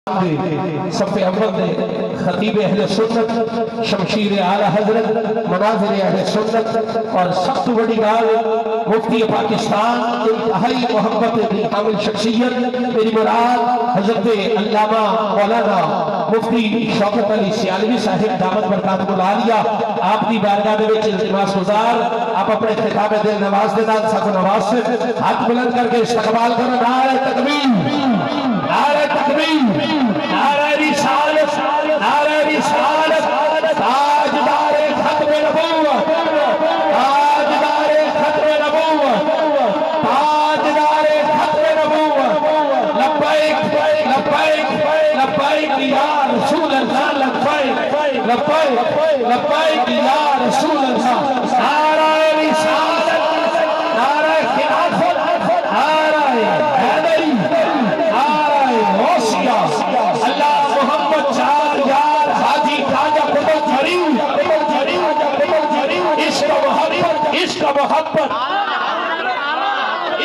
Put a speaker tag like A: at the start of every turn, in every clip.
A: صف اول نے خطیب اہل سنت شمشیر اعلی حضرت مناظر اہل سنت اور سب تو بڑی گال مفتی پاکستان انتہائی محبت کی حامل شخصیت میری مراد حضرت علامہ مولانا مفتی شوکت علی سیالوی صاحب دامت برکاتہ العالیہ آپ کی بارگاہ میں التماس گزار آپ اپنے خطاب دل نواز دے نال ساتھ نواز سے ہاتھ بلند کر کے استقبال کرو نعرہ تکبیر نعرہ تکبیر نعرہ رسالت نعرہ رسالت تاجدار ختم نبوت تاجدار ختم نبوت تاجدار ختم نبوت لبیک لبیک لبیک یا رسول اللہ لبیک لبیک لبیک یا رسول اللہ نعرہ رسالت نعرہ خلافت نعرہ حیدری نعرہ غوثیہ اللہ محمد چار یار حاجی خواجہ قطب جریم عشق محبت عشق محبت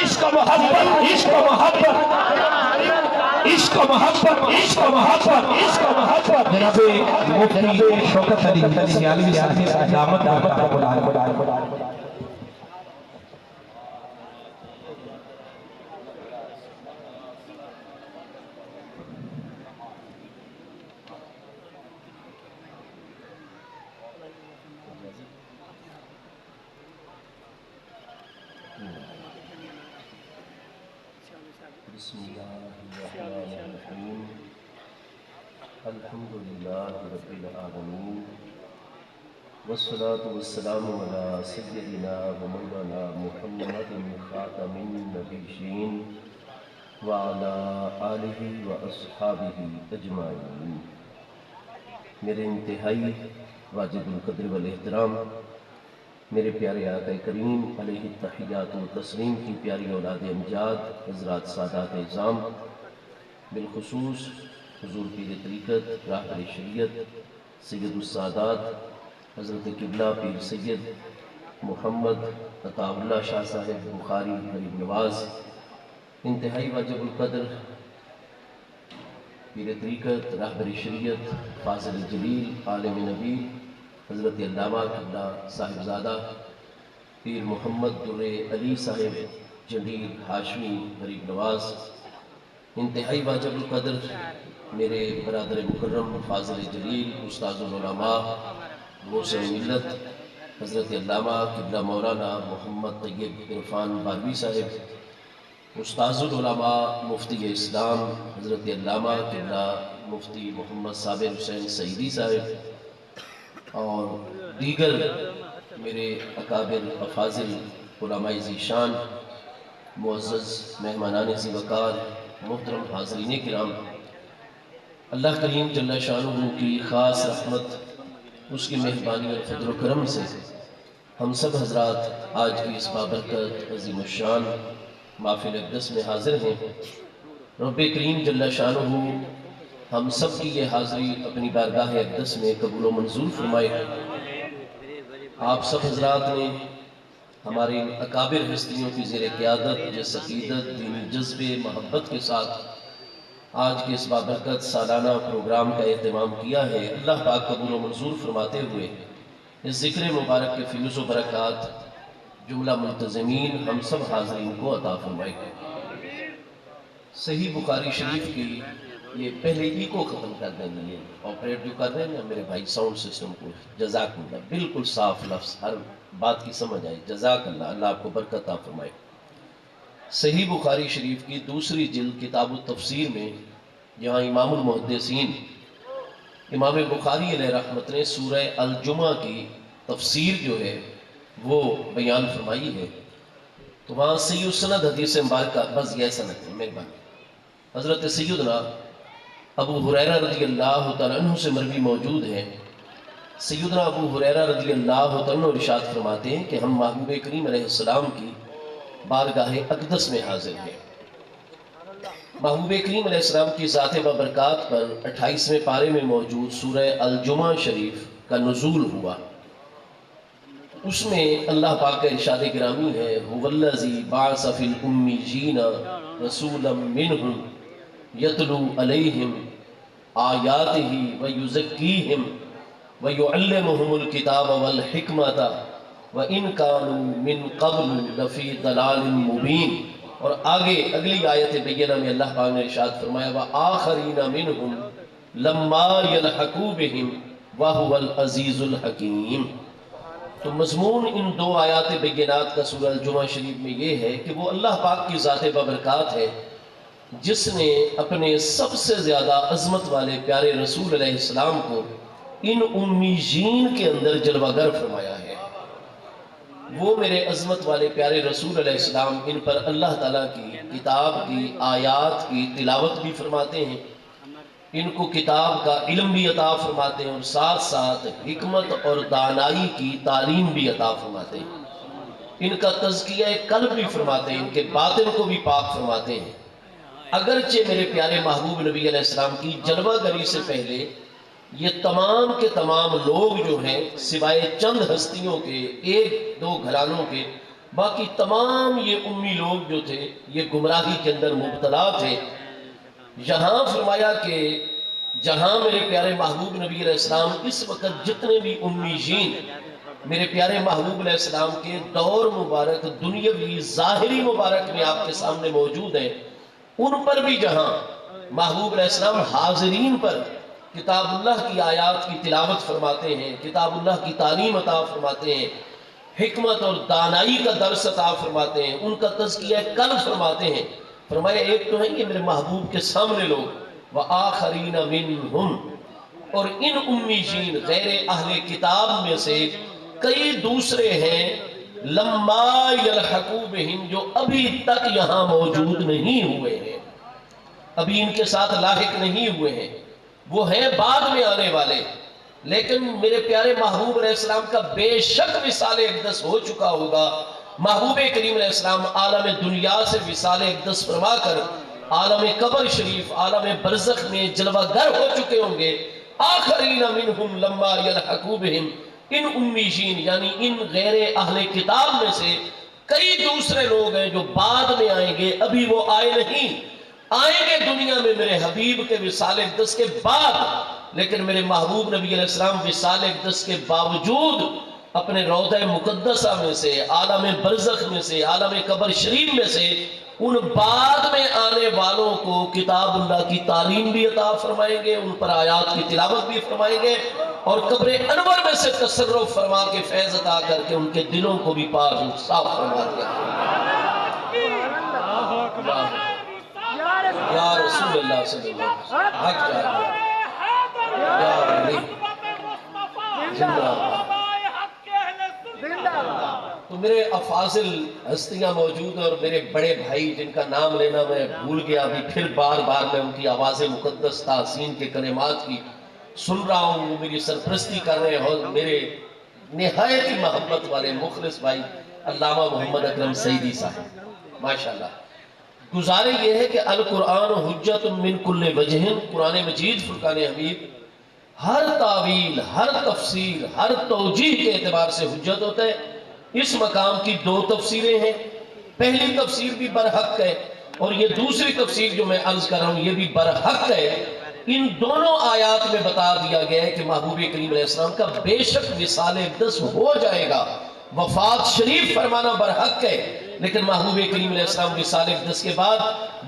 A: عشق محبت عشق محبت عشق محبت عشق محبت عشق محبت جناب مفتی شوکت علی سیالوی صاحب دامت برکاتہ العالیہ
B: بسم اللہ الرحمن الرحیم الحمدللہ رب العالمین والصلاة والسلام علی سیدنا و مولانا محمد خاتم النبیین وعلی آلہ و اصحابہ اجمعین۔ میرے انتہائی واجب القدر والاحترام میرے پیارے آقا کریم علیہ التحیات و تسلیم کی پیاری اولاد امجاد حضرات سادات اعظام، بالخصوص حضور پیر طریقت راہبر شریعت سید السادات حضرت قبلہ پیر سید محمد عطا اللہ شاہ صاحب بخاری غریب نواز، انتہائی واجب القدر پیر طریقت راہبر شریعت فاضل جلیل عالم نبی حضرت علامہ قبلہ صاحبزادہ پیر محمد در علی صاحب جلیل ہاشمی غریب نواز، انتہائی واجب القدر میرے برادر مکرم فاضل جلیل استاذ العلماء محسن ملت حضرت علامہ قبلہ مولانا محمد طیب عرفان باروی صاحب، استاذ العلماء مفتی اسلام حضرت علامہ قبلہ مفتی محمد صابر حسین سعیدی صاحب، اور دیگر میرے اکابر افاضل علماء ذیشان، معزز مہمانان ذی وقار، محترم حاضرین کرام، اللہ کریم جل شانہ کی خاص رحمت اس کی مہربانی اور فضل و کرم سے ہم سب حضرات آج کی اس بابرکت عظیم الشان محفل اقدس میں حاضر ہیں۔ رب کریم جل شانہ ہم سب کی یہ حاضری اپنی بارگاہ اقدس میں قبول و منظور فرمائے۔ آپ سب حضرات نے ہمارے اکابر ہستیوں کی زیر قیادت جس عقیدت دینی جذبے محبت کے ساتھ آج کے اس بابرکت سالانہ پروگرام کا اہتمام کیا ہے، اللہ پاک قبول و منظور فرماتے ہوئے اس ذکر مبارک کے فیوز و برکات جملہ منتظمین ہم سب حاضرین کو عطا فرمائے۔ صحیح بخاری شریف کی یہ پہلے ای کو ختم کر دیں گے، یہ آپریٹ جو کر رہے ہیں نا میرے بھائی ساؤنڈ سسٹم کو، جزاک اللہ، بالکل صاف لفظ ہر بات کی سمجھ آئے، جزاک اللہ، اللہ آپ کو برکت عطا فرمائے۔ صحیح بخاری شریف کی دوسری جلد کتاب التفسیر میں جہاں امام المحدثین امام بخاری علیہ رحمت نے سورہ الجمعہ کی تفسیر جو ہے وہ بیان فرمائی ہے، تو وہاں صحیح السند حدیث مبارکہ بس یہ سند ہے، مہربانی حضرت سیدنا ابو ہریرہ رضی اللہ تعالیٰ عنہ سے مروی موجود ہے۔ سیدنا ابو ہریرہ رضی اللہ تعالیٰ عنہ ارشاد فرماتے ہیں کہ ہم محبوب کریم علیہ السلام کی بارگاہ اقدس میں حاضر ہیں۔ محبوب کریم علیہ السلام کی ذات بابرکات پر 28ویں پارے میں موجود سورہ الجمعہ شریف کا نزول ہوا، اس میں اللہ پاک کا ارشاد گرامی ہے هو الذی بعث فی الامیین رسولا منہم یتلو علیہم آیاتہ ویزکیہم ویعلمہم الکتاب والحکمۃ وَإِن كَانُوا مِن قَبْلُ لَفِي ضَلَالٍ مُبِينٍ۔ اور آگے اگلی آیت بینہ میں اللہ پاک نے ارشاد فرمایا وَآخَرِينَ مِنْهُمْ لَمَّا يَلْحَقُوا بِهِمْ وَهُوَ الْعَزِيزُ الْحَكِيمُ۔ تو مضمون ان دو آیات بینات کا سورہ الجمعہ شریف میں یہ ہے کہ وہ اللہ پاک کی ذات بابرکات ہے جس نے اپنے سب سے زیادہ عظمت والے پیارے رسول علیہ السلام کو ان امیین کے اندر جلوہ گر فرمایا ہے۔ وہ میرے عظمت والے پیارے رسول علیہ السلام ان پر اللہ تعالیٰ کی کتاب کی آیات کی تلاوت بھی فرماتے ہیں، ان کو کتاب کا علم بھی عطا فرماتے ہیں، اور ساتھ ساتھ حکمت اور دانائی کی تعلیم بھی عطا فرماتے ہیں، ان کا تزکیہ قلب بھی فرماتے ہیں، ان کے باطن کو بھی پاک فرماتے ہیں۔ اگرچہ میرے پیارے محبوب نبی علیہ السلام کی جلوہ گری سے پہلے یہ تمام کے تمام لوگ جو ہیں سوائے چند ہستیوں کے، ایک دو گھرانوں کے، باقی تمام یہ امی لوگ جو تھے یہ گمراہی کے اندر مبتلا تھے۔ یہاں فرمایا کہ جہاں میرے پیارے محبوب نبی علیہ السلام اس وقت جتنے بھی امیین میرے پیارے محبوب علیہ السلام کے دور مبارک دنیاوی ظاہری مبارک میں آپ کے سامنے موجود ہیں، ان پر بھی جہاں محبوب علیہ السلام حاضرین پر کتاب اللہ کی آیات کی تلاوت فرماتے ہیں، کتاب اللہ کی تعلیم عطا فرماتے ہیں، حکمت اور دانائی کا درس عطا فرماتے ہیں، ان کا تزکیہ قلب فرماتے ہیں، فرمایا ایک تو ہے یہ میرے محبوب کے سامنے لوگ وآخرین منہم، اور ان امیین غیر اہل کتاب میں سے کئی دوسرے ہیں لما یلحقوا بہم، جو ابھی تک یہاں موجود نہیں ہوئے ہیں، ابھی ان کے ساتھ لاحق نہیں ہوئے ہیں، وہ ہیں بعد میں آنے والے۔ لیکن میرے پیارے محبوب علیہ السلام کا بے شک وصال اقدس ہو چکا ہوگا، محبوب کریم علیہ السلام عالم دنیا سے وصال اقدس فرما کر عالم قبر شریف عالم برزخ میں جلوہ گر ہو چکے ہوں گے۔ آخرین منہم لما یلحقوا بہم، ان امیین یعنی ان غیر اہل کتاب میں سے کئی دوسرے لوگ ہیں جو بعد میں آئیں گے، ابھی وہ آئے نہیں، آئیں گے دنیا میں میرے حبیب کے وصال اقدس کے بعد۔ لیکن میرے محبوب نبی علیہ السلام وصال اقدس کے باوجود اپنے روضہ مقدسہ میں سے، عالم برزخ میں سے، عالم قبر شریف میں سے ان بعد میں آنے والوں کو کتاب اللہ کی تعلیم بھی عطا فرمائیں گے، ان پر آیات کی تلاوت بھی فرمائیں گے، اور قبر انور میں سے تصرف فرما کے فیض عطا کر کے ان کے دلوں کو بھی پاک صاف فرما دیا۔ یا رسول اللہ صلی اللہ علیہ وسلم، حق جا یا علی زندہ تو میرے افاضل ہستیاں موجود ہیں، اور میرے بڑے بھائی جن کا نام لینا میں بھول گیا، ابھی پھر بار بار میں ان کی آواز مقدس تحسین کے کلمات کی سن رہا ہوں، وہ میری سرپرستی کر رہے ہیں، اور میرے نہایت ہی محبت والے مخلص بھائی علامہ محمد اکرم سعیدی صاحب، ماشاءاللہ۔ گزارے یہ ہے کہ القرآن حجت من کل وجہ، قرآن مجید فرقان حمید ہر تعویل، ہر تفسیر، ہر توجیہ کے اعتبار سے حجت ہوتا ہے۔ اس مقام کی دو تفسیریں ہیں، پہلی تفسیر بھی برحق ہے، اور یہ دوسری تفسیر جو میں عرض کر رہا ہوں یہ بھی برحق ہے۔ ان دونوں آیات میں بتا دیا گیا ہے کہ محبوب کریم علیہ السلام کا بے شک وصال اقدس ہو جائے گا، وفات شریف فرمانا برحق ہے، لیکن محبوب کریم علیہ السلام وصال اقدس کے بعد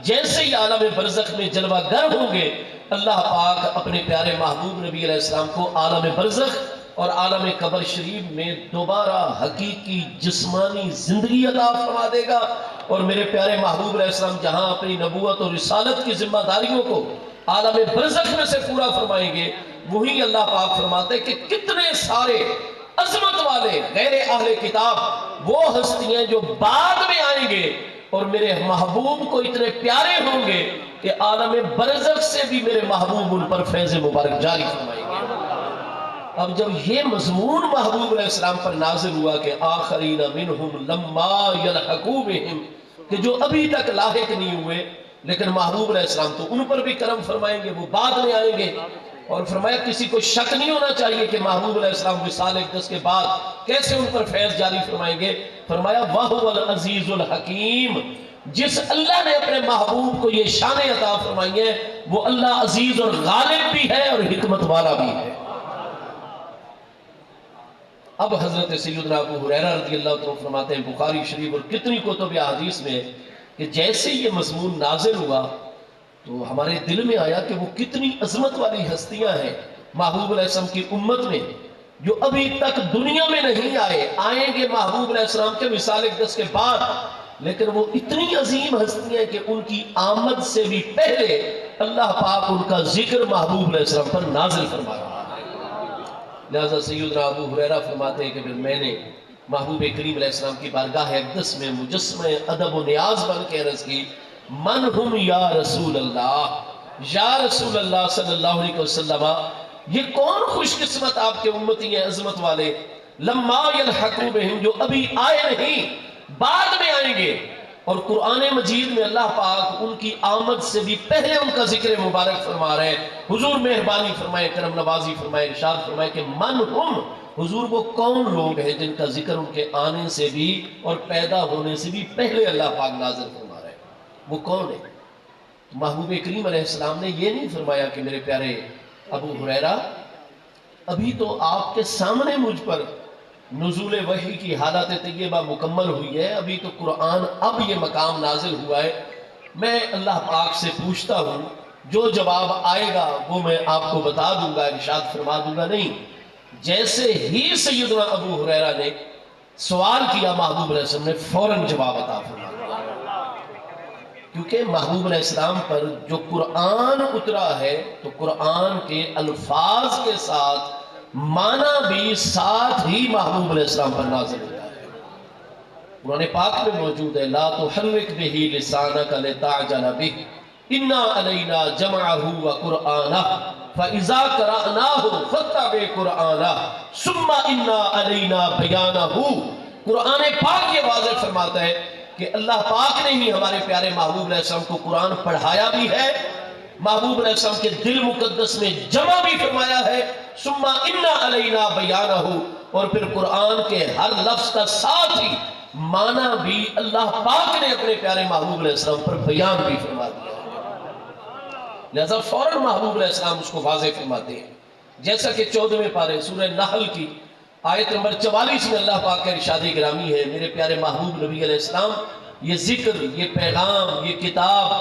B: جیسے ہی عالم برزخ میں جلوہ گر ہوں گے، اللہ پاک اپنے پیارے محبوب نبی علیہ السلام کو عالم برزخ اور عالم قبر شریف میں دوبارہ حقیقی جسمانی زندگی عطا فرما دے گا، اور میرے پیارے محبوب علیہ السلام جہاں اپنی نبوت اور رسالت کی ذمہ داریوں کو عالم برزخ میں سے پورا فرمائیں گے، وہی اللہ پاک فرماتے ہیں کہ کتنے سارے عظمت والے غیر اہل کتاب وہ ہستیاں جو بعد میں آئیں گے اور میرے محبوب کو اتنے پیارے ہوں گے کہ عالم برزخ سے بھی میرے محبوب ان پر فیض مبارک جاری فرمائیں گے۔ اب جب یہ مضمون محبوب علیہ السلام پر نازل ہوا کہ آخرین منہم لما یلحقوا بہم، کہ جو ابھی تک لاحق نہیں ہوئے، لیکن محبوب علیہ السلام تو ان پر بھی کرم فرمائیں گے، وہ بعد میں آئیں گے، اور فرمایا کسی کو شک نہیں ہونا چاہیے کہ محبوب علیہ السلام وصال اقدس کے بعد کیسے ان پر فیض جاری فرمائیں گے۔ فرمایا وَهُوَ الْعَزِيزُ الْحَكِيمُ، جس اللہ نے اپنے محبوب کو یہ شان عطا فرمائی ہے وہ اللہ عزیز اور غالب بھی ہے اور حکمت والا بھی ہے۔ اب حضرت سیدنا ابو ہریرہ رضی اللہ عنہ فرماتے ہیں بخاری شریف اور کتنی کتب احادیث میں کہ جیسے یہ مضمون نازل ہوا تو ہمارے دل میں آیا کہ وہ کتنی عظمت والی ہستیاں ہیں محبوب علیہ السلام کی امت میں جو ابھی تک دنیا میں نہیں آئیں گے محبوب علیہ السلام کے وصال اقدس کے بعد، لیکن وہ اتنی عظیم ہستیاں کہ ان کی آمد سے بھی پہلے اللہ پاک ان کا ذکر محبوب علیہ السلام پر نازل فرما رہا ہے۔ لہذا سیدنا ابو ہریرہ فرماتے ہیں کہ پھر میں نے محبوب کریم علیہ السلام کی بارگاہ اقدس میں مجسمہ ادب و نیاز بن کے عرض کی، من ہم یا رسول اللہ، یا رسول اللہ صلی اللہ علیہ وسلم، یہ کون خوش قسمت آپ کے امتی ہیں عظمت والے، لما یلحقوا بہم، جو ابھی آئے نہیں بعد میں آئیں گے۔ اور قرآن مجید میں اللہ پاک ان کی آمد سے بھی پہلے ان کا ذکر مبارک فرما رہے ہیں۔ حضور مہربانی فرمائے، کرم نوازی فرمائے، ارشاد فرمائے کہ من ہم، حضور وہ کون لوگ ہیں جن کا ذکر ان کے آنے سے بھی اور پیدا ہونے سے بھی پہلے اللہ پاک نازل فرما رہے ہیں، وہ کون ہے؟ محبوب کریم علیہ السلام نے یہ نہیں فرمایا کہ میرے پیارے ابو ہریرہ ابھی تو آپ کے سامنے مجھ پر نزول وحی کی حالت طیبہ مکمل ہوئی ہے، ابھی تو قرآن اب یہ مقام نازل ہوا ہے، میں اللہ پاک سے پوچھتا ہوں، جو جواب آئے گا وہ میں آپ کو بتا دوں گا، ارشاد فرما دوں گا۔ نہیں، جیسے ہی سیدنا ابو ہریرہ نے سوال کیا محبوب علیہ السلام نے فوراً جواب عطا فرما دیا، کیونکہ محبوب علیہ السلام پر جو قرآن اترا ہے تو قرآن کے الفاظ کے ساتھ معنی بھی ساتھ ہی محبوب علیہ السلام پر نازل ہوتا ہے۔ قرآن پاک میں موجود ہے، لا تحرک بہ لسانک لتعجل بہ انا علینا جمعہ وقرآنہ فاذا قرأناہ فاتبع قرآنہ ثم انا علینا بیانہ۔ قرآن پاک یہ واضح فرماتا ہے کہ اللہ پاک نے ہی ہمارے پیارے محبوب علیہ السلام کو قرآن پڑھایا بھی ہے، محبوب علیہ السلام کے دل مقدس میں جمع بھی فرمایا ہے، ثم انا علینا بیانہ، اور پھر قرآن کے ہر لفظ کا ساتھ ہی معنی بھی اللہ پاک نے اپنے پیارے محبوب علیہ السلام پر بیان بھی فرما دیا ہے۔ لہذا فوراً محبوب علیہ السلام اس کو واضح فرماتے ہیں، جیسا کہ 14ویں پارے سورہ نحل کی آیت نمبر 44 میں اللہ پاک کا ارشاد گرامی ہے، میرے پیارے محبوب نبی علیہ السلام یہ ذکر، یہ پیغام، یہ کتاب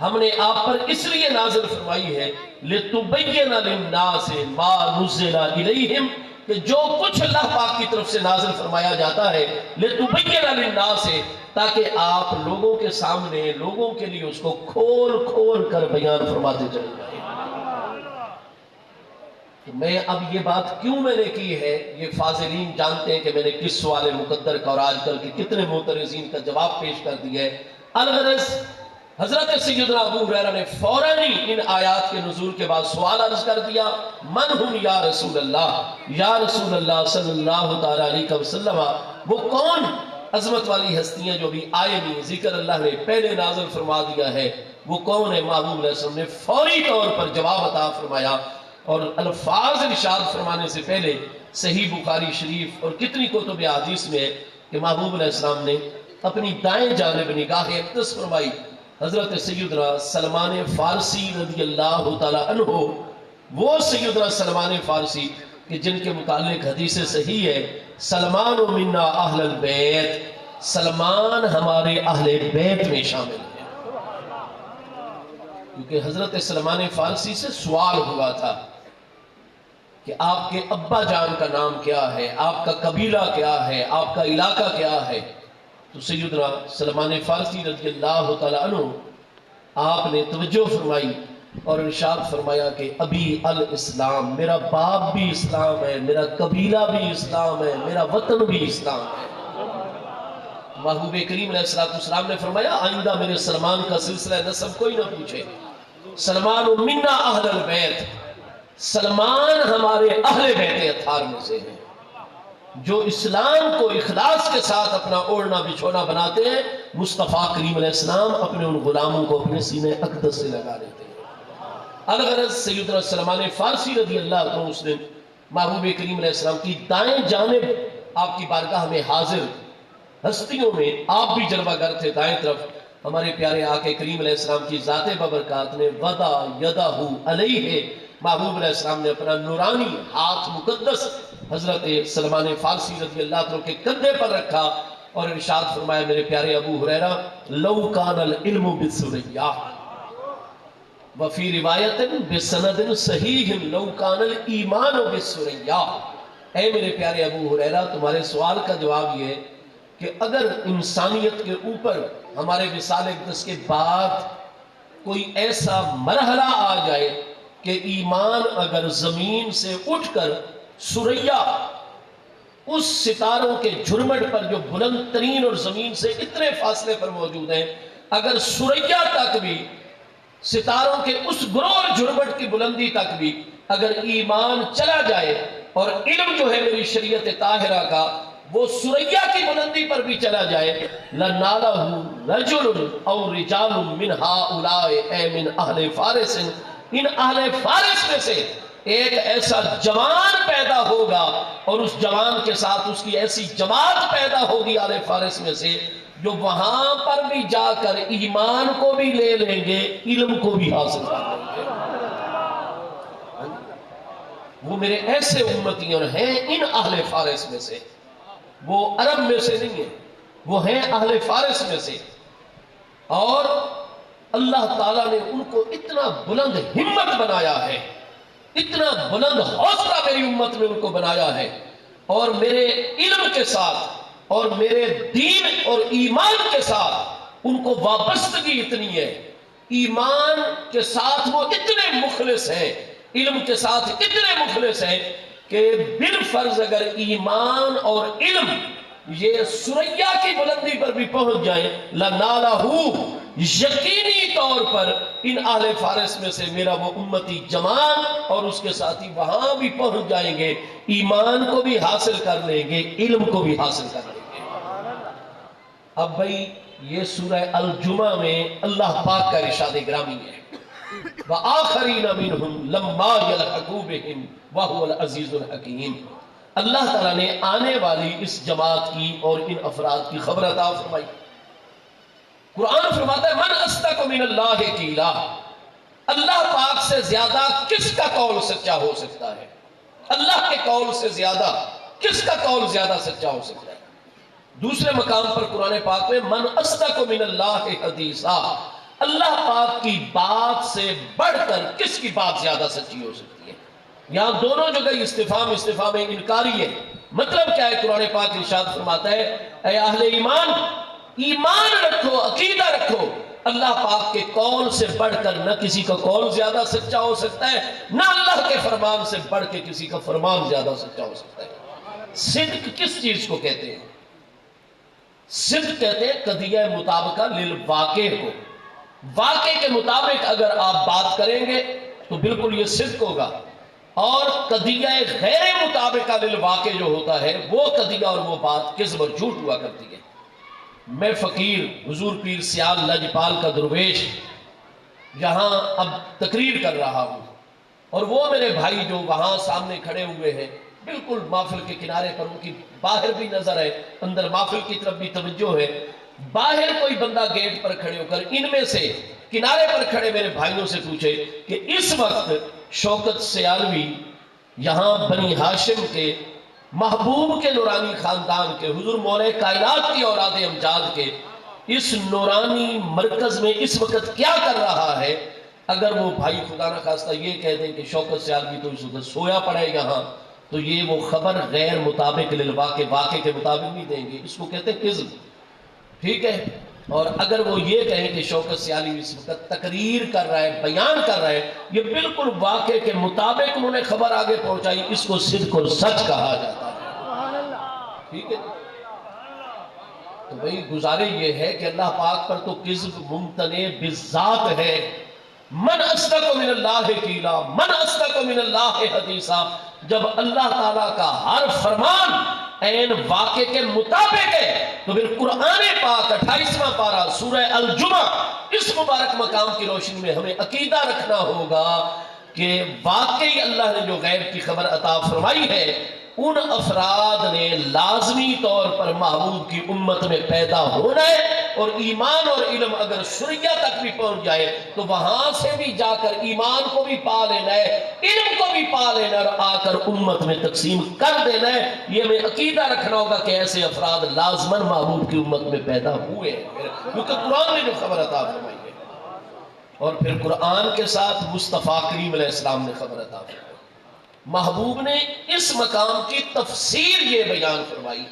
B: ہم نے آپ پر اس لیے نازل فرمائی ہے لِتُبَيِّنَ لِلنَّاسِ مَا نُزِّلَ إِلَيْهِمْ، کہ جو کچھ اللہ پاک کی طرف سے نازل فرمایا جاتا ہے لِتُبَيِّنَ لِلنَّاسِ، تاکہ آپ لوگوں کے سامنے، لوگوں کے لیے اس کو کھول کھول کر بیان فرماتے چلیں جائیں۔ تو میں اب یہ بات کیوں میں نے کی ہے، یہ فاضلین جانتے ہیں کہ میں نے کس سوال مقدر کا اور آج کل کے کتنے معترضین کا جواب پیش کر دیا ہے۔ الغرض حضرت سیدنا ابو ہریرہ نے فوراً ہی ان آیات کے نزول کے بعد سوال عرض کر دیا، من ہم یا رسول اللہ، یا رسول اللہ صلی اللہ تعالیٰ علیہ وسلم، وہ کون عظمت والی ہستیاں جو بھی آئے نہیں، ذکر اللہ نے پہلے نازل فرما دیا ہے، وہ کون ہے؟ محبوب علیہ السلام نے فوری طور پر جواب عطا فرمایا، اور الفاظ ارشاد فرمانے سے پہلے صحیح بخاری شریف اور کتنی کتب احادیث میں ہے کہ محبوب علیہ السلام نے اپنی دائیں جانب نگاہ اقدس فرمائی، حضرت سیدنا سلمان فارسی رضی اللہ تعالی عنہ، وہ سیدنا سلمان فارسی کہ جن کے متعلق حدیث صحیح ہے، سلمان منا اہل البیت، سلمان ہمارے اہل بیت میں شامل ہے، کیونکہ حضرت سلمان فارسی سے سوال ہوا تھا کہ آپ کے ابا جان کا نام کیا ہے، آپ کا قبیلہ کیا ہے، آپ کا علاقہ کیا ہے، تو سیدنا سلمان فارسی رضی اللہ تعالیٰ عنہ آپ نے توجہ فرمائی اور ارشاد فرمایا کہ ابی الاسلام، میرا باپ بھی اسلام ہے، میرا قبیلہ بھی اسلام ہے، میرا وطن بھی اسلام ہے۔ محبوب کریم علیہ السلام نے فرمایا آئندہ میرے سلمان کا سلسلہ نسب کوئی نہ پوچھے، سلمان منا اہل البیت، سلمان ہمارے اہل بیت اطہار میں سے ہیں، جو اسلام کو اخلاص کے ساتھ اپنا اوڑھنا بچھونا بناتے ہیں، مصطفیٰ کریم علیہ السلام اپنے ان غلاموں کو اپنے سینے اقدس سے لگا لیتے ہیں۔ الغرض سیدنا سلمان فارسی رضی اللہ عنہ اس نے محبوب کریم علیہ السلام کی دائیں جانب آپ کی بارگاہ میں حاضر ہستیوں میں آپ بھی جلوہ گر تھے، دائیں طرف ہمارے پیارے آقا کریم علیہ السلام کی ذات ببرکات نے وضع یدہ علیہ، محبوب علیہ السلام نے اپنا نورانی ہاتھ مقدس حضرت سلمان فارسی رضی اللہ عنہ کے کندھے پر رکھا اور ارشاد فرمایا میرے پیارے ابو ہریرہ لو کان العلم بالسریہ وفی روایت بسند صحیح لو کان الایمان بالسریہ۔ اے میرے پیارے ابو ہریرہ تمہارے سوال کا جواب یہ ہے کہ اگر انسانیت کے اوپر ہمارے وصال اقدس کے بعد کوئی ایسا مرحلہ آ جائے کہ ایمان اگر زمین سے اٹھ کر سریا اس ستاروں کے جھرمٹ پر جو بلند ترین اور زمین سے اتنے فاصلے پر موجود ہیں، اگر سریا تک بھی ستاروں کے اس گروہ اور جھرمٹ کی بلندی تک بھی اگر ایمان چلا جائے اور علم جو ہے میری شریعت طاہرہ کا وہ سریا کی بلندی پر بھی چلا جائے، لَنَالَهُ رَجُلٌ أَوْ رِجَالٌ مِّنْ هَؤُلَاءِ اے من اہل فارس، ان اہل فارس میں سے ایک ایسا جوان پیدا ہوگا اور اس جوان کے ساتھ اس کی ایسی جماعت پیدا ہوگی اہل فارس میں سے جو وہاں پر بھی جا کر ایمان کو بھی لے لیں گے، علم کو بھی حاصل کر لیں گے۔ وہ میرے ایسے امتی اور ہیں ان اہل فارس میں سے، وہ عرب میں سے نہیں ہیں، وہ ہیں اہل فارس میں سے، اور اللہ تعالیٰ نے ان کو اتنا بلند ہمت بنایا ہے، اتنا بلند حوصلہ میری امت میں ان کو بنایا ہے، اور میرے علم کے ساتھ اور میرے دین اور ایمان کے ساتھ ان کو وابستگی اتنی ہے، ایمان کے ساتھ وہ اتنے مخلص ہیں، علم کے ساتھ اتنے مخلص ہیں کہ بالفرض اگر ایمان اور علم یہ سریا کی بلندی پر بھی پہنچ جائیں لَنَالَهُ، یقینی طور پر ان اہل فارس میں سے میرا وہ امتی جوان اور اس کے ساتھی وہاں بھی پہنچ جائیں گے، ایمان کو بھی حاصل کر لیں گے، علم کو بھی حاصل کر لیں گے۔ اب بھئی یہ سورہ الجمعہ میں اللہ پاک کا ارشاد گرامی ہے، وَآخَرِينَ مِنْهُمْ لَمَّا يَلْحَقُوا بِهِمْ وَهُوَ الْعَزِيزُ الْحَكِيمُ۔ اللہ تعالیٰ نے آنے والی اس جماعت کی اور ان افراد کی خبر عطا فرمائی۔ قرآن فرماتا ہے من اصدق من اللہ قیلا، اللہ پاک سے زیادہ کس کا قول سچا ہو سکتا ہے؟ اللہ کے قول سے زیادہ کس کا قول زیادہ سچا ہو سکتا ہے؟ دوسرے مقام پر قرآن پاک میں من اصدق من اللہ حدیثا، اللہ پاک کی بات سے بڑھ کر کس کی بات زیادہ سچی ہو سکتی ہے؟ یہاں دونوں جگہ استفہام انکاری ہے۔ مطلب کیا ہے؟ قرآن پاک ارشاد فرماتا ہے اے اہل ایمان، ایمان رکھو، عقیدہ رکھو، اللہ پاک کے قول سے بڑھ کر نہ کسی کا قول زیادہ سچا ہو سکتا ہے، نہ اللہ کے فرمان سے بڑھ کے کسی کا فرمان زیادہ سچا ہو سکتا ہے۔ صدق کس چیز کو کہتے ہیں؟ صدق کہتے ہیں قضیہ مطابقہ للواقع کو، واقع کے مطابق اگر آپ بات کریں گے تو بالکل یہ صدق ہوگا، اور قضیہ غیر مطابقہ للواقع جو ہوتا ہے وہ قضیہ اور وہ بات کذب اور جھوٹ ہوا کرتی ہے۔ میں فقیر حضور پیر سیال لجپال کا درویش یہاں اب تقریر کر رہا ہوں، اور وہ میرے بھائی جو وہاں سامنے کھڑے ہوئے ہیں بالکل محفل کے کنارے پر، ان کی باہر بھی نظر ہے، اندر محفل کی طرف بھی توجہ ہے، باہر کوئی بندہ گیٹ پر کھڑے ہو کر ان میں سے کنارے پر کھڑے میرے بھائیوں سے پوچھے کہ اس وقت شوکت سیالوی یہاں بنی ہاشم کے محبوب کے نورانی خاندان کے حضور مولا کائنات کی اولاد امجاد کے اس نورانی مرکز میں اس وقت کیا کر رہا ہے، اگر وہ بھائی خدا نہ خواستہ یہ کہہ دیں کہ شوکت سیالوی تو اس وقت سویا پڑے یہاں، تو یہ وہ خبر غیر مطابق للواقع، واقع کے مطابق نہیں دیں گے، اس کو کہتے ہیں کذب، ٹھیک ہے۔ اور اگر وہ یہ کہیں کہ شوکت سیالوی اس وقت تقریر کر رہا ہے، بیان کر رہا ہے، یہ بالکل واقع کے مطابق انہوں نے خبر آگے پہنچائی، اس کو صدق اور سچ کہا جاتا ہے، ٹھیک ہے۔ تو بھئی گزارے یہ ہے کہ اللہ پاک پر تو کذب ممتنع بالذات ہے۔ من اصدق من اللہ قیلا، من اصدق من اللہ حدیثا، جب اللہ تعالیٰ کا ہر فرمان عین واقع کے مطابق ہے تو پھر قرآن پاک 28واں پارہ سورہ الجمعہ اس مبارک مقام کی روشنی میں ہمیں عقیدہ رکھنا ہوگا کہ واقعی اللہ نے جو غیب کی خبر عطا فرمائی ہے ان افراد نے لازمی طور پر محبوب کی امت میں پیدا ہونا ہے، اور ایمان اور علم اگر سریا تک بھی پہنچ جائے تو وہاں سے بھی جا کر ایمان کو بھی پا لینا ہے، علم کو بھی پا لینا ہے، اور آ کر امت میں تقسیم کر دینا ہے۔ یہ ہمیں عقیدہ رکھنا ہوگا کہ ایسے افراد لازماً محبوب کی امت میں پیدا ہوئے ہیں، کیونکہ قرآن نے جو خبر عطا فرمائی ہے، اور پھر قرآن کے ساتھ مصطفیٰ کریم علیہ السلام نے خبر عطا فرمائی۔ محبوب نے اس مقام کی تفسیر یہ بیان فرمائی۔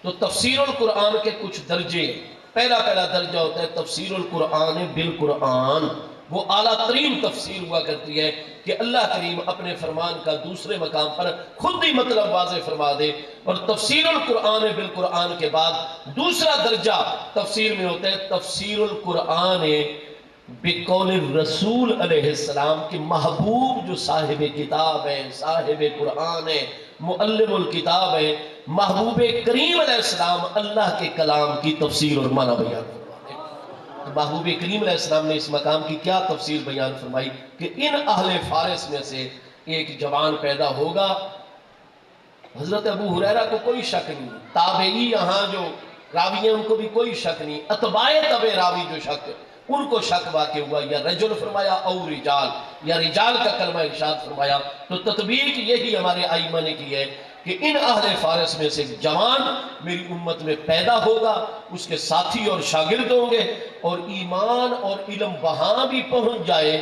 B: تو تفسیر القرآن کے کچھ درجے، پہلا درجہ ہوتا ہے تفسیر القرآن بالقرآن، وہ اعلیٰ ترین تفسیر ہوا کرتی ہے کہ اللہ کریم اپنے فرمان کا دوسرے مقام پر خود ہی مطلب واضح فرما دے، اور تفسیر القرآن بالقرآن کے بعد دوسرا درجہ تفسیر میں ہوتا ہے تفسیر القرآن بقول الرسول علیہ السلام، کہ محبوب جو صاحب کتاب ہے، صاحب قرآن ہے، معلم الکتاب ہے، محبوب کریم علیہ السلام اللہ کے کلام کی تفسیر اور معنی بیان فرماتے ہیں۔ تو محبوب کریم علیہ السلام نے اس مقام کی کیا تفسیر بیان فرمائی کہ ان اہل فارس میں سے ایک جوان پیدا ہوگا۔ حضرت ابو ہریرہ کو کوئی شک نہیں، تابعی یہاں جو راوی ہیں ان کو بھی کوئی شک نہیں، اتباع تبع راوی جو شک ان کو شک واقع ہوا، یا رجل فرمایا او رجال، یا رجال کا کلمہ ارشاد فرمایا۔ تو تطبیق یہی ہمارے ائمہ نے کی ہے کہ ان اہل فارس میں سے جوان میری امت میں پیدا ہوگا، اس کے ساتھی اور شاگرد ہوں گے، اور ایمان اور علم وہاں بھی پہنچ جائے،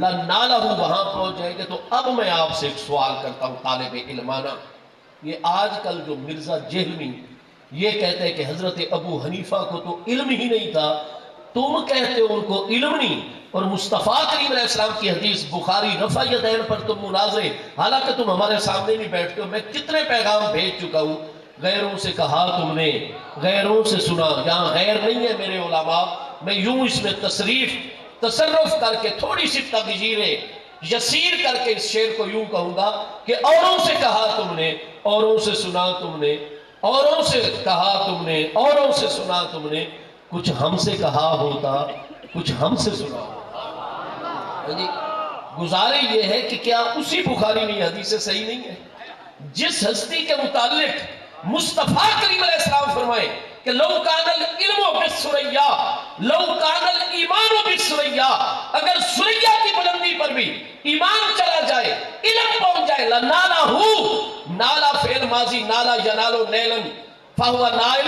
B: لنالہ وہاں پہنچ جائے گے۔ تو اب میں آپ سے ایک سوال کرتا ہوں طالب علمانہ، یہ آج کل جو مرزا جہلمی یہ کہتے ہیں کہ حضرت ابو حنیفہ کو تو علم ہی نہیں تھا، تم کہتے ہو ان کو علم نہیں، اور مصطفیٰ کریم علیہ السلام کی حدیث بخاری رفع یدین پر تم مناظرے، حالانکہ تم ہمارے سامنے نہیں بیٹھتے ہو۔ میں کتنے پیغام بھیج چکا ہوں، غیروں سے کہا تم نے، غیروں سے سنا، یہاں غیر نہیں ہے میرے علماء، میں یوں اس میں تصرف کر کے تھوڑی سی تغییر یسیر کر کے اس شعر کو یوں کہوں گا کہ اوروں سے کہا تم نے، اوروں سے سنا تم نے، اوروں سے کہا تم نے، اوروں سے سنا تم نے، کچھ ہم سے کہا ہوتا، کچھ ہم سے سنا ہوتا۔ یعنی گزارے یہ ہے کہ کیا اسی بخاری میں یہ حدیث صحیح نہیں ہے جس ہستی کے متعلق مصطفیٰ کریم علیہ السلام فرمائے کہ لو کان العلم بالثریا، لو کان الایمان بالثریا، اگر ثریا کی بلندی پر بھی ایمان چلا جائے، علم پہنچ جائے، لنالہ، نالا فعل ماضی، نالا ینالو نیلن فہو نائل،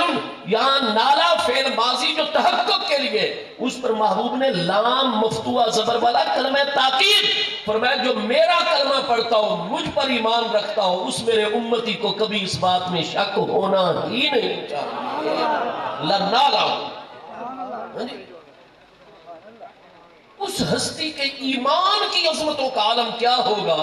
B: یہاں نالا فعل ماضی جو تحقق کے لیے، اس پر محبوب نے لام مفتوحہ زبر والا کلمہ تاکید فرمایا، جو میرا کلمہ پڑھتا ہو، مجھ پر ایمان رکھتا ہو، اس میرے امتی کو کبھی اس بات میں شک ہونا ہی نہیں چاہیے، لنالا۔ اس ہستی کے ایمان کی عظمتوں کا عالم کیا ہوگا،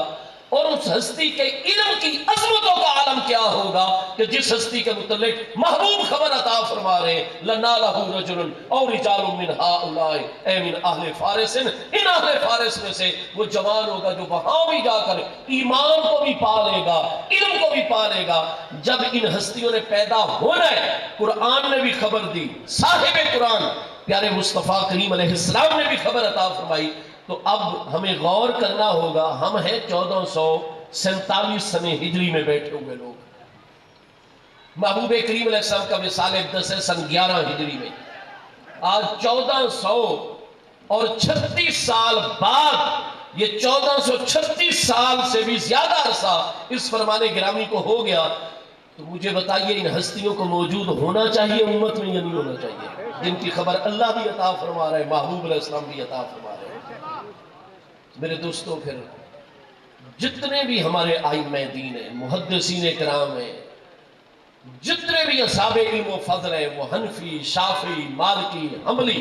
B: اور اس ہستی کے علم کی عظمتوں کا عالم کیا ہوگا کہ جس ہستی کے متعلق محبوب خبر عطا فرما رہے لَنَالَهُ رَجُلٌ أَوْ رِجَالٌ مِّنْ هَؤُلَاءِ، اے من اہل فارس، ان اہل فارس میں سے وہ جوان ہوگا جو وہاں بھی جا کر ایمان کو بھی پا لے گا، علم کو بھی پا لے گا۔ جب ان ہستیوں نے پیدا ہونا ہے، قرآن نے بھی خبر دی، صاحب قرآن پیارے مصطفیٰ کریم علیہ السلام نے بھی خبر عطا فرمائی۔ تو اب ہمیں غور کرنا ہوگا، ہم ہیں 1447 سنہ ہجری میں بیٹھے ہوئے لوگ، محبوب کریم علیہ السلام کا وصال اقدس ہے سن 11 ہجری میں، آج 1436 سال بعد، یہ 1436 سال سے بھی زیادہ عرصہ اس فرمان گرامی کو ہو گیا۔ تو مجھے بتائیے ان ہستیوں کو موجود ہونا چاہیے امت میں یا نہیں ہونا چاہیے، جن کی خبر اللہ بھی عطا فرما رہے ہیں، محبوب علیہ السلام بھی عطا فرما رہے ہیں۔ میرے دوستوں، پھر جتنے بھی ہمارے ائمہ دین ہیں، محدثین کرام ہیں، جتنے بھی اصحاب علم و فضل ہیں، وہ حنفی، شافعی، مالکی، حنبلی،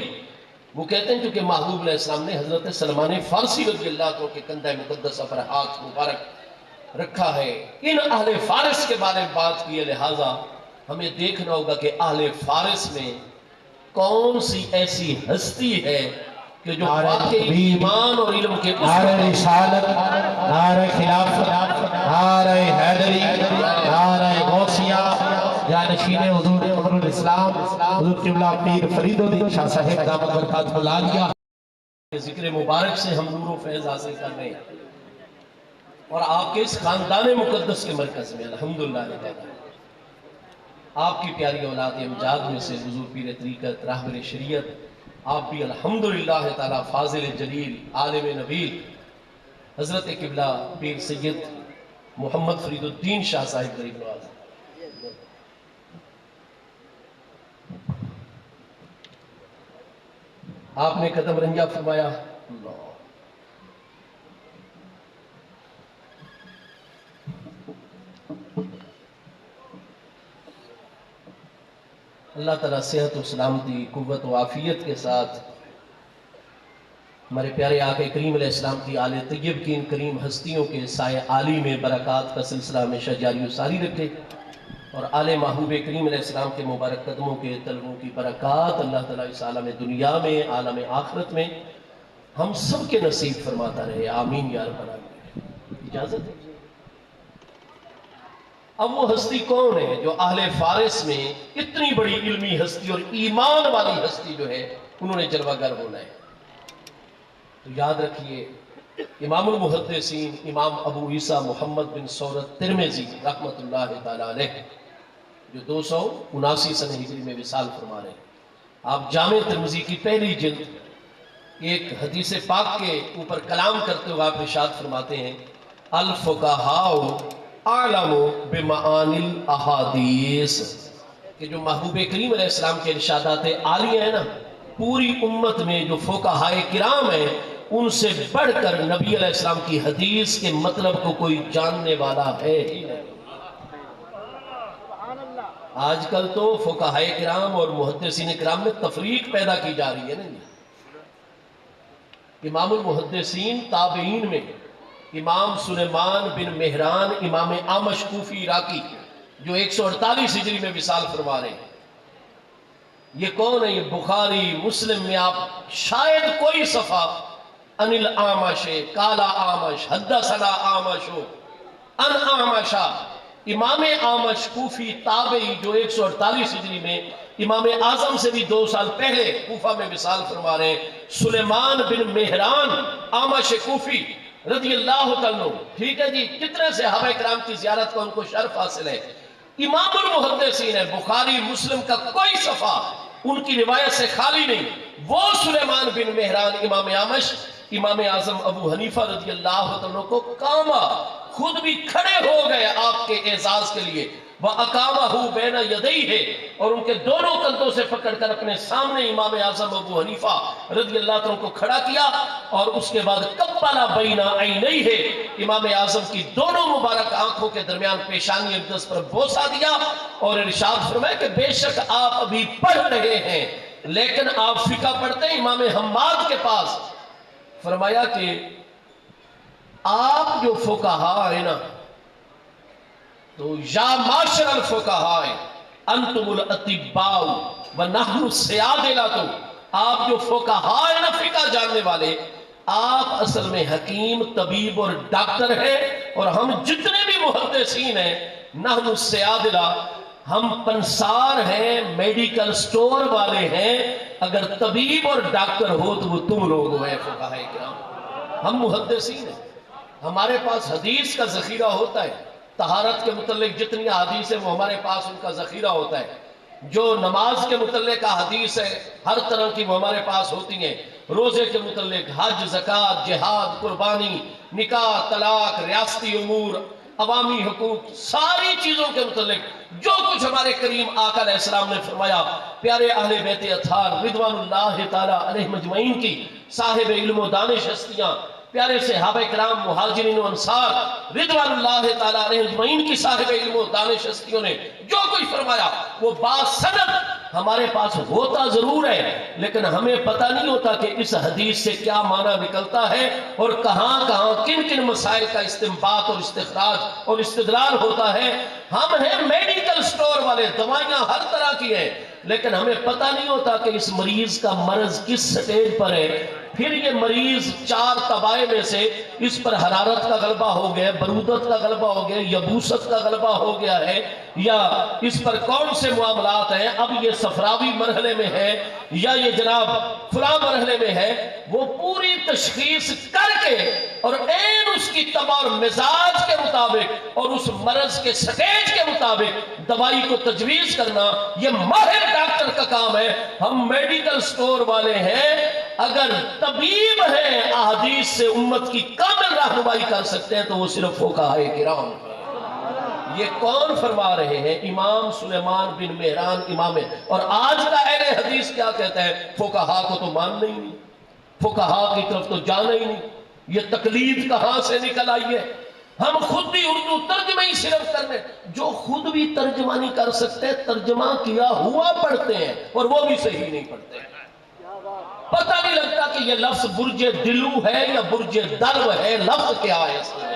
B: وہ کہتے ہیں کیونکہ محبوب علیہ السلام نے حضرت سلمان فارسی رضی اللہ عنہ کے کندھہ مقدسہ پر ہاتھ مبارک رکھا ہے، ان اہل فارس کے بارے میں بات کی ہے، لہٰذا ہمیں دیکھنا ہوگا کہ اہل فارس میں کون سی ایسی ہستی ہے کہ جو واقعی ایمان اور علم کے
A: نعرہ رسالت، نعرہ خلافت، نعرہ حیدری، نعرہ غوثیہ، جانشین حضور قمر الاسلام حضور قبلہ پیر فرید الدین شاہ صاحب دامت برکاتہ العالیہ،
B: ذکر مبارک سے ہم نور و فیض حاصل کر رہے ہیں۔ اور آپ کے اس خاندان مقدس کے مرکز میں الحمدللہ آپ کی پیاری اولاد امجاد میں سے حضور پیر طریقت راہبر شریعت آپ بھی الحمدللہ تعالی فاضل جلیل عالم نبیل حضرت قبلہ پیر سید محمد فرید الدین شاہ صاحب غریب نواز آپ نے قدم رنجا فرمایا. اللہ تعالیٰ صحت و سلامتی قوت و عافیت کے ساتھ ہمارے پیارے آقا کریم علیہ السلام کی آل طیب کی ان کریم ہستیوں کے سائے عالی میں برکات کا سلسلہ ہمیشہ جاری و ساری رکھے اور آل محبوب کریم علیہ السلام کے مبارک قدموں کے طلبوں کی برکات اللہ تعالیٰ اس عالم دنیا میں عالم آخرت میں ہم سب کے نصیب فرماتا رہے. آمین یا رب العالمین. اجازت ہے. اب وہ ہستی کون ہے جو اہل فارس میں اتنی بڑی علمی ہستی اور ایمان والی ہستی جو ہے انہوں نے جلوہ گر ہونا ہے. تو یاد رکھیے امام المحدثین امام ابو عیسیٰ محمد بن سورت ترمذی رحمۃ اللہ تعالی علیہ جو 279 سنہ ہجری میں وصال فرما رہے ہیں. آپ جامع ترمذی کی پہلی جلد ایک حدیث پاک کے اوپر کلام کرتے ہوئے آپ ارشاد فرماتے ہیں الفقہاء اعلم بمعانی الاحادیث کہ جو محبوب کریم علیہ السلام کے ارشادات عالیہ ہیں نا پوری امت میں جو فقہائے کرام ہیں ان سے بڑھ کر نبی علیہ السلام کی حدیث کے مطلب کو کوئی جاننے والا ہے ہی نہیں. آج کل تو فقہائے کرام اور محدثین کرام میں تفریق پیدا کی جا رہی ہے نا. امام المحدثین تابعین میں امام سلیمان بن مہران امام اعمش کوفی عراقی جو 148 ہجری میں وصال فرما رہے ہیں. یہ کون ہے؟ یہ بخاری مسلم میں آپ شاید کوئی صفحہ انل اعمش کالا اعمش حدثنا اعمش ان اعمشا امام اعمش کوفی تابعی جو 148 ہجری میں امام اعظم سے بھی 2 سال پہلے کوفہ میں وصال فرما رہے ہیں. سلیمان بن مہران اعمش کوفی رضی اللہ تعالیٰ. ٹھیک ہے جی. کتنے صحابہ کرام کی زیارت کا ان کو شرف حاصل ہے. امام المحدثین ہے. بخاری مسلم کا کوئی صفحہ ان کی روایت سے خالی نہیں. وہ سلیمان بن مہران امام اعمش امام اعظم ابو حنیفہ رضی اللہ عنہ کو کاما خود بھی کھڑے ہو گئے آپ کے اعزاز کے لیے وَأَقَامَهُ بَيْنَ يَدَيْهِ اور ان کے دونوں کندھوں سے پکڑ کر اپنے سامنے امام اعظم ابو حنیفہ رضی اللہ عنہ کو کھڑا کیا اور اس کے بعد قَبَّلَ بَيْنَ عَيْنَيْهِ امام اعظم کی دونوں مبارک آنکھوں کے درمیان پیشانی اقدس پر بوسہ دیا اور ارشاد فرمایا کہ بے شک آپ ابھی پڑھ رہے ہیں لیکن آپ فقہ پڑھتے ہیں امام حماد کے پاس. فرمایا کہ آپ جو فقہاء ہیں نا تو یا معاشر الفقہاء انتم الاطباء ونحن السیادلۃ آپ جو فقہاء ہیں نا فقہ جاننے والے آپ اصل میں حکیم طبیب اور ڈاکٹر ہیں اور ہم جتنے بھی محدثین ہیں نحن السیادلہ ہم پنسار ہیں میڈیکل سٹور والے ہیں. اگر طبیب اور ڈاکٹر ہو تو وہ تم لوگ ہیں فقہاء کرام. ہم محدثین ہیں. ہمارے پاس حدیث کا ذخیرہ ہوتا ہے. طہارت کے متعلق جتنی حدیث ہے وہ ہمارے پاس ان کا ذخیرہ ہوتا ہے. جو نماز کے متعلق کا حدیث ہے ہر طرح کی وہ ہمارے پاس ہوتی ہیں. روزے کے متعلق حج زکوٰۃ جہاد قربانی نکاح طلاق ریاستی امور عوامی حقوق ساری چیزوں کے متعلق جو کچھ ہمارے کریم آقا علیہ السلام نے فرمایا پیارے اہل بیت اطہار رضوان اللہ تعالی علیہ مجمعین کی صاحب علم و دانش ہستیاں پیارے صحابہ کرام مہاجرین و انصار رضوان اللہ تعالی علیہ مجمعین کی صاحب علم و دانش ہستیوں نے جو کچھ فرمایا وہ باسند ہمارے پاس ہوتا ضرور ہے لیکن ہمیں پتہ نہیں ہوتا کہ اس حدیث سے کیا معنی نکلتا ہے اور کہاں کہاں کن کن مسائل کا استنباط اور استخراج اور استدلال ہوتا ہے. ہم ہیں میڈیکل سٹور والے دوائیاں ہر طرح کی ہیں لیکن ہمیں پتہ نہیں ہوتا کہ اس مریض کا مرض کس سٹیج پر ہے. پھر یہ مریض 4 طبائع میں سے اس پر حرارت کا غلبہ ہو گیا برودت کا غلبہ ہو گیا یبوست کا غلبہ ہو گیا ہے یا اس پر کون سے معاملات ہیں اب یہ صفراوی مرحلے میں ہے یا یہ جناب فلاں مرحلے میں ہے. وہ پوری تشخیص کر کے اور عین اس کی طبع اور مزاج کے مطابق اور اس مرض کے سٹیج کے مطابق دوائی کو تجویز کرنا یہ ماہر ڈاکٹر کا کام ہے. ہم میڈیکل سٹور والے ہیں. اگر طبیب ہیں احادیث سے امت کی کامل رہنمائی کر سکتے ہیں تو وہ صرف فقہائے کرام. یہ کون فرما رہے ہیں؟ امام سلیمان بن مہران امام. اور آج کا اہل حدیث کیا کہتا ہے؟ فقہا کو تو ماننا ہی نہیں، فقہا کی طرف تو جانا ہی نہیں. یہ تقلید کہاں سے نکل آئی ہے؟ ہم خود بھی اردو ترجمہ ہی صرف کرنے، جو خود بھی ترجمہ نہیں کر سکتے ترجمہ کیا ہوا پڑھتے ہیں اور وہ بھی صحیح نہیں پڑھتے ہیں. پتہ نہیں لگتا کہ یہ لفظ برج دلو ہے یا برج دلو ہے. لفظ کیا ہے اس میں؟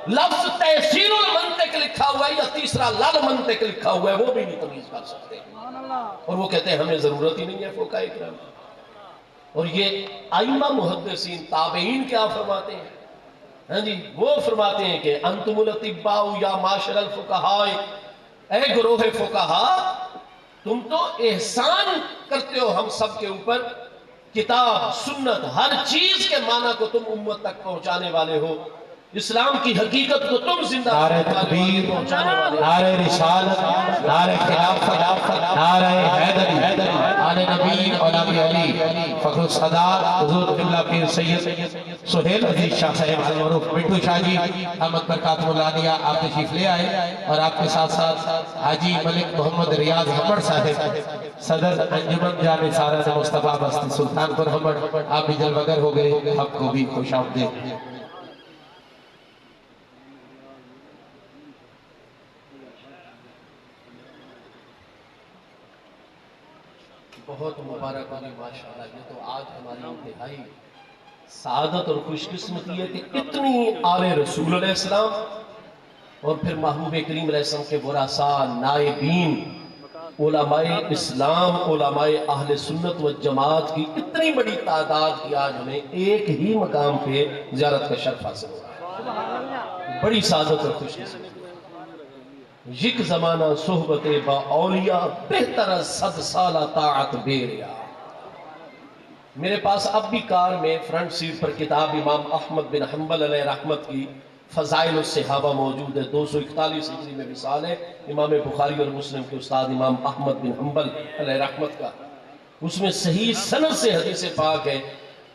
B: لفظ تحسین المنطق لکھا ہوا ہے یا تیسرا لل منطق لکھا ہوا ہے، وہ بھی نہیں تمیز کر سکتے. اور وہ کہتے ہیں ہمیں ضرورت ہی نہیں ہے فقہائے کرام. اور یہ ائمہ محدثین تابعین کیا فرماتے ہیں؟ ہاں جی، وہ فرماتے ہیں کہ انتم الاطباء یا معاشر الفقہاء، اے گروہ فقہا تم تو احسان کرتے ہو ہم سب کے اوپر. کتاب سنت ہر چیز کے معنی کو تم امت تک پہنچانے والے ہو. اسلام کی حقیقت کو تم زندہ
A: نعرہ تکبیر،
B: پہنچانے والے ہو.
A: نعرہ رسالت، نعرہ خلافت، نعرہ حیدری، آل نبی اولاد علی، فخر الصدات حضور قبلہ پیر سید سہیل عزیز شاہ صاحب المعروف مٹو شاہ جی احمد برکات مولانیہ آپ تشریف لے آئے. اور آپ کے ساتھ ساتھ حاجی ملک محمد ریاض ہمڑ صاحب صدر انجمن جان سارا مصطفیٰ بستی سلطان پر ہمڑ، آپ بھی جلوگر ہو گئے، آپ کو بھی خوش آمدید.
B: بہت مبارک ہوگی ماشاءاللہ. یہ تو آج ہماری انتہائی سعادت اور خوش قسمتی ہے کہ اتنی آل رسول علیہ السلام اور پھر محبوب کریم علیہ السلام کے ورثاء، نائبین، علماء اسلام، علماء اہل سنت و جماعت کی اتنی بڑی تعداد کی آج ہمیں ایک ہی مقام پہ زیارت کا شرف حاصل ہو رہا ہے. بڑی سعادت اور خوش قسمتی. یک زمانہ صحبت با اولیاء بہتر از 100 سالہ طاعت بیریا. میرے پاس اب بھی کار میں فرنٹ سیٹ پر کتاب امام احمد بن حنبل علیہ رحمت کی فضائل الصحابہ موجود ہے. 241 ہجری میں وصال ہے امام بخاری اور مسلم کے استاد امام احمد بن حنبل علیہ رحمت کا. اس میں صحیح سند سے حدیث پاک ہے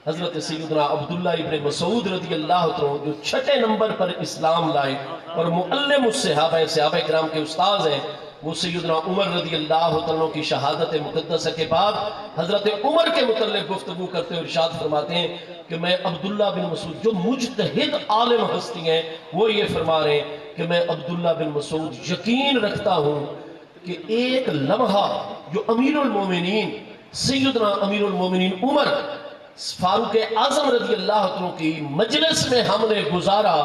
B: حضرت سیدنا عبداللہ ابن مسعود رضی اللہ عنہ جو 6 نمبر پر اسلام لائے اور معلم الصحابہ، صحابہ کرام کے استاذ ہیں. وہ سیدنا عمر رضی اللہ عنہ کی شہادت مقدسہ کے بعد حضرت عمر کے متعلق گفتگو کرتے ہوئے ارشاد فرماتے ہیں کہ میں عبداللہ بن مسعود جو مجتہد عالم ہستی ہیں وہ یہ فرما رہے ہیں کہ میں عبداللہ بن مسعود یقین رکھتا ہوں کہ ایک لمحہ جو امیر المومنین سیدنا امیر المومنین عمر فاروق اعظم رضی اللہ عنہ کی مجلس میں ہم نے گزارا،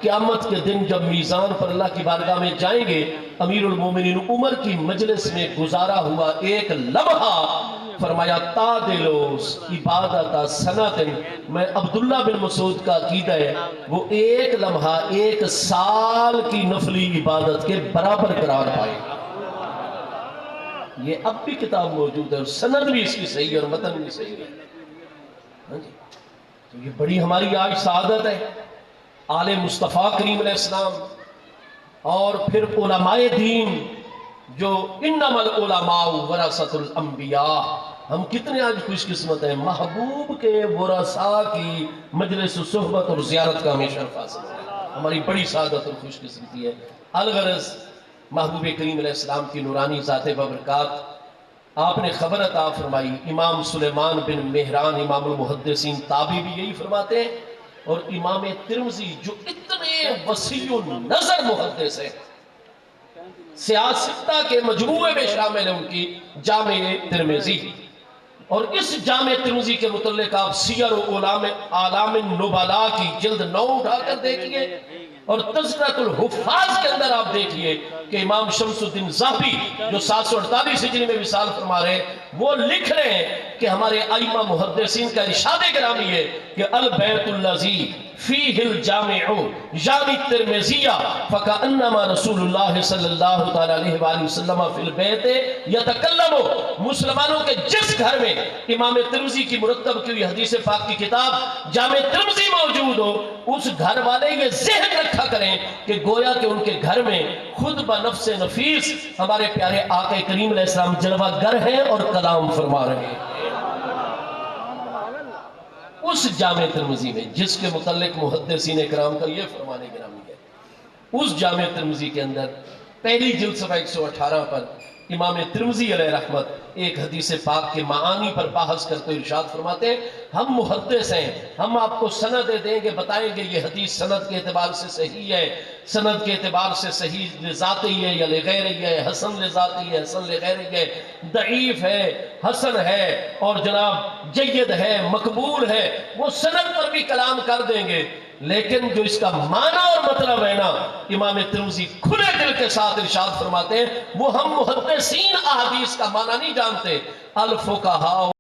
B: قیامت کے دن جب میزان پر اللہ کی بارگاہ میں جائیں گے امیر المومنین عمر کی مجلس میں گزارا ہوا ایک لمحہ فرمایا تادلوس عبادت سنتن. میں عبداللہ بن مسعود کا عقیدہ ہے وہ ایک لمحہ 1 سال کی نفلی عبادت کے برابر قرار پائے. یہ اب بھی کتاب موجود ہے اور سند بھی اس کی صحیح ہے اور متن بھی صحیح ہے. تو یہ بڑی ہماری آج سعادت ہے. آل مصطفیٰ کریم علیہ السلام اور پھر علماء دین جو انما العلماء ورثۃ الانبیاء. ہم کتنے آج خوش قسمت ہیں محبوب کے ورثاء کی مجلس و صحبت اور زیارت کا ہمیں شرف حاصل ہے. ہماری بڑی سعادت اور خوش قسمتی ہے. الغرض محبوب کریم علیہ السلام کی نورانی ذات ببرکات آپ نے خبر عطا فرمائی. امام سلیمان بن مہران امام المحدثین تابعی بھی یہی فرماتے ہیں اور امام ترمذی جو اتنے وسیع النظر محدث ہے سیاستہ کے مجموعے میں شامل ہے ان کی جامع ترمذی. اور اس جامع ترمذی کے متعلق آپ سیر و اعلام النبلاء کی جلد 9 اٹھا کر دیکھیے اور تذکرۃ الحفاظ کے اندر آپ دیکھیے کہ امام شمس-الدین ذہبی جو 748 ہجری میں وصال فرما رہے ہیں، وہ لکھ رہے ہیں کہ ہمارے ائمہ محدثین کا ارشاد گرامی ہے کہ البیت الذی فیہ الجامع یعنی ترمذیہ فکأنما رسول اللہ صلی اللہ تعالی علیہ وآلہ وسلم فی البیت یتکلم، مسلمانوں کے جس گھر میں امام ترمذی کی مرتب کی ہوئی حدیث پاک کی کتاب جامع ترمذی موجود ہو، اس گھر والے یہ ذہن رکھا کریں کہ گویا کہ ان کے گھر میں خود بنفس نفیس ہمارے پیارے آقا کریم علیہ السلام جلوہ گر ہیں اور کلام فرما رہے ہیں۔ اس جامع ترمذی میں جس کے متعلق محدثین اکرام کا یہ فرمانے گرامی ہے، اس جامع ترمذی کے اندر پہلی جلد صفحہ 118 پر امام ترمذی علیہ رحمت ایک حدیث پاک کے معانی پر بحث کرتے ہوئے ارشاد فرماتے ہیں، ہم محدث ہیں، ہم آپ کو سند دیں گے، بتائیں گے یہ حدیث سند کے اعتبار سے صحیح ہے، سند کے اعتبار سے صحیح لذاتی ہے یا لغیری ہے، حسن لذاتی ہے، حسن لغیری ہے، ضعیف ہے، حسن ہے، اور جناب جید ہے، مقبول ہے، وہ سند پر بھی کلام کر دیں گے، لیکن جو اس کا معنی اور مطلب ہے نا، امام ترمذی کھلے دل کے ساتھ ارشاد فرماتے ہیں وہ ہم محدثین احادیث کا معنی نہیں جانتے، الفقہاء